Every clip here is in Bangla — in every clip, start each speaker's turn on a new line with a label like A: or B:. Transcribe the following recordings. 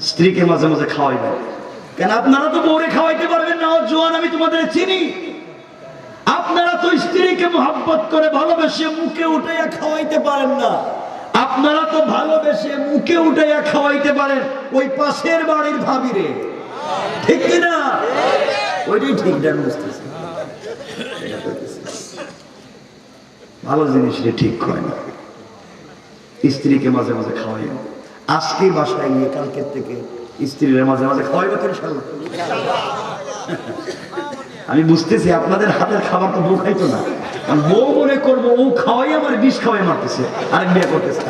A: স্ত্রীকে মাঝে মাঝে খাওয়াইবেন। কেন আপনারা তো বউরে খাওয়াইতে পারবেন না, জোয়ান আমি তোমাদের চিনি। আপনারা তো স্ত্রীকে মোহাব্বত করে ভালোবেসে মুখে উঠাইয়া খাওয়াইতে পারেন না। আপনারা তো ভালোবেসে মুখে উঠাইয়া খাওয়াইতে পারেন ওই পাশের বাড়ির ভাবিরে, ঠিক কিনা? ওইটাই ঠিক না, বুঝতেছি ভালো জিনিস ঠিক হয় না। স্ত্রীকে মাঝে মাঝে খাওয়াইয়া, আজকে বাসায় গিয়ে কালকের থেকে স্ত্রীর মাঝে মাঝে খাওয়াইবে তো ইনশাআল্লাহ। আমি বুঝতেছি আপনাদের হাতের খাবার তো বউ খাইতো না, বউ মনে করবো ও খাওয়াই আমার বিষ খাওয়াই মারতেছে, আরেক বিয়ে করতেছে।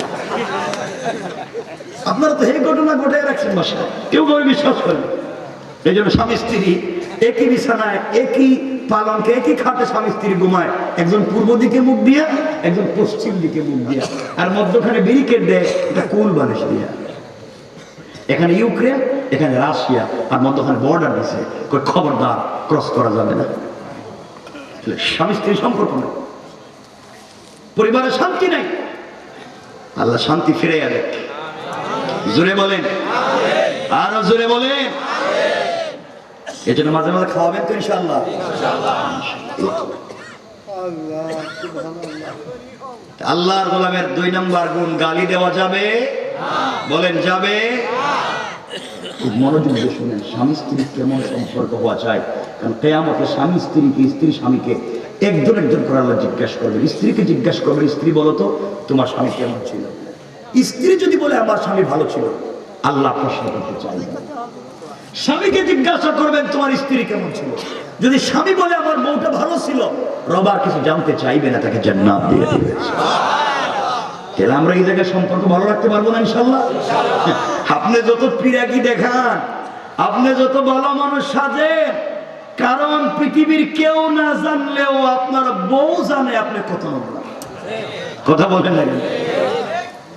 A: আপনারা তো এই ঘটনা ঘটাই রাখছেন বাসায়, কেউ কেউ বিশ্বাস করেন। এই জন্য স্বামী স্ত্রী একই বিছানায়, একই পালনকে, একই খাটে স্বামী স্ত্রী ঘুমায়, একজন পূর্ব দিকে মুখ দিয়া, একজন পশ্চিম দিকে মুখ দিয়া, আর মধ্যখানে ব্যারিকেড দেয়, এটা কুল বালিশ দিয়া। এখানে ইউক্রেন, এখানে রাশিয়া, আর মধ্যখানে বর্ডার দিছে, খবরদার ক্রস করা যাবে না। স্বামী স্ত্রী সম্পর্ক নেই, পরিবারে শান্তি নাই। আল্লাহ শান্তি ফিরে গেলে জোরে বলেন, আরো জোরে বলেন। এই জন্য মাঝে মাঝে খাওয়াবেন তো ইনশাআল্লাহ। আল্লাহর গোলামের 2 নম্বর গুণ, গালি দেওয়া যাবে, বলেন যাবে। খুব মনোযোগ দিয়ে শুনেন, স্বামী স্ত্রীর কেমন সম্পর্ক হওয়া চাই। কারণ কিয়ামতে স্বামী স্ত্রীকে, স্ত্রী স্বামীকে একজন একজন করে আল্লাহ জিজ্ঞাসা করবেন। স্ত্রীকে জিজ্ঞাসা করবেন, স্ত্রী বলো তো তোমার স্বামী কেমন ছিল। স্ত্রী যদি বলে আমার স্বামী ভালো ছিল, আল্লাহ প্রশ্ন করতে চাইবেন। স্বামীকে জিজ্ঞাসা করবেন তোমার স্ত্রী কেমন ছিল। যদি স্বামী বলে আমার বউটা ভালো ছিল, রব আর কিছু জানতে চাইবে না, তাকে জান্নাত দিয়ে দিবে। তাহলে আমরা এই জায়গায় সম্পর্ক ভালো রাখতে পারবো না ইনশাআল্লাহ। আপনি যত পিরাকি দেখান, আপনি যত ভালো মানুষ সাজেন, কারণ পৃথিবীর কেউ না জানলেও আপনার বউ জানে আপনি কত নম্বর। কথা বলেন না?